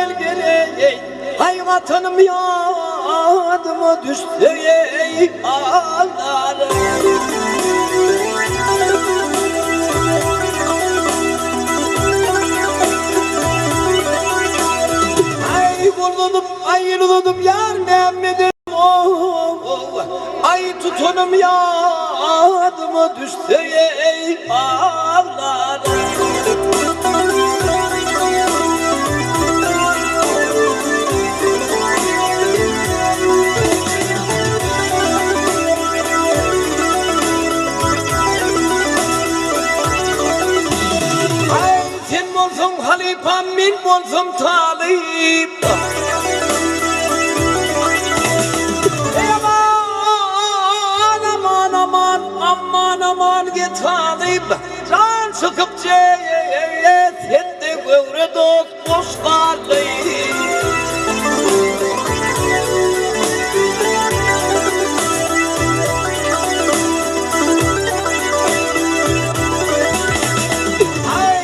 gel gele hay vatanım yadıma düştü ağlarım. Ay yıldım yar Mehmet'im ay tutunum yadıma düştü ağlarım. Ay sen bolsun halifam min bolsun talip. Aman git talip can sıkıp ceyet etti göre dost boş kalıyım. Ay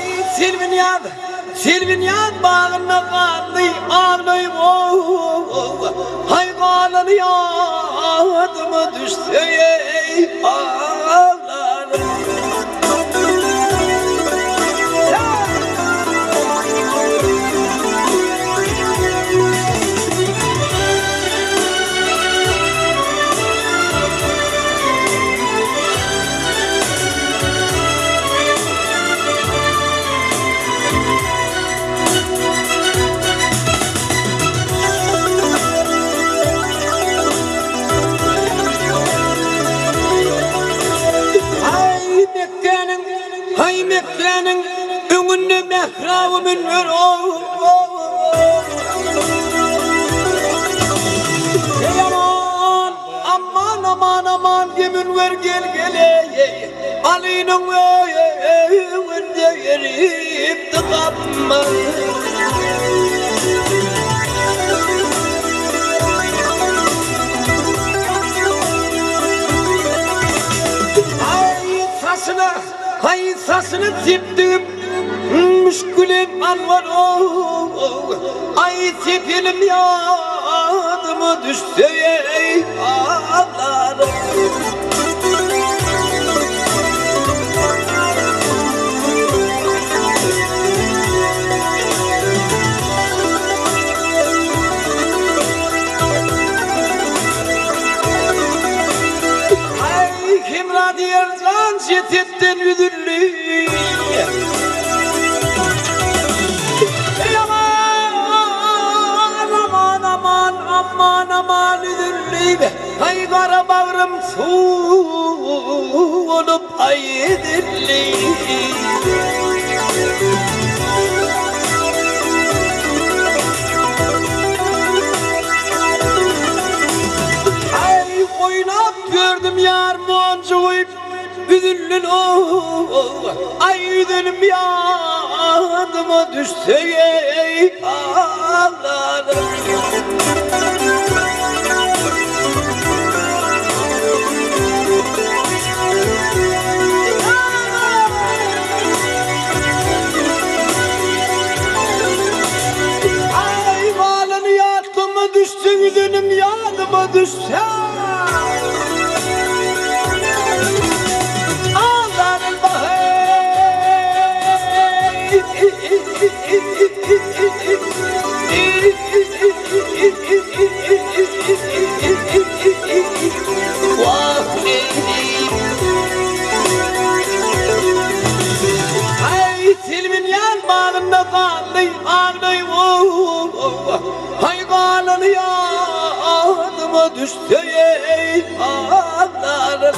Silvin yad bağına kalıyım ağlayım hay kalını yadıma düştü ağlarım. Hay Mekke'nin önünde mehrabımın ver aman yemin ver gel gele Ali'nin önünde yerip tıkanma. Hay sasını tiptim müşkülüm anvar ay tipilim yadıma düştü ağlarım. Ay kim radiyar can şiddetten üzüllü. Aman üzüllü. Hay kara bağrım su olup ay edilli. Ay oynap gördüm yar boncuğu üzüllün ay üzülüm yadıma düştü ağlarım. Ay malını yadıma düştü üzülüm yadıma düştü. Hay Silvin yan bağında kalıyım ağlayım hay kalını yadıma düştü ağlarım.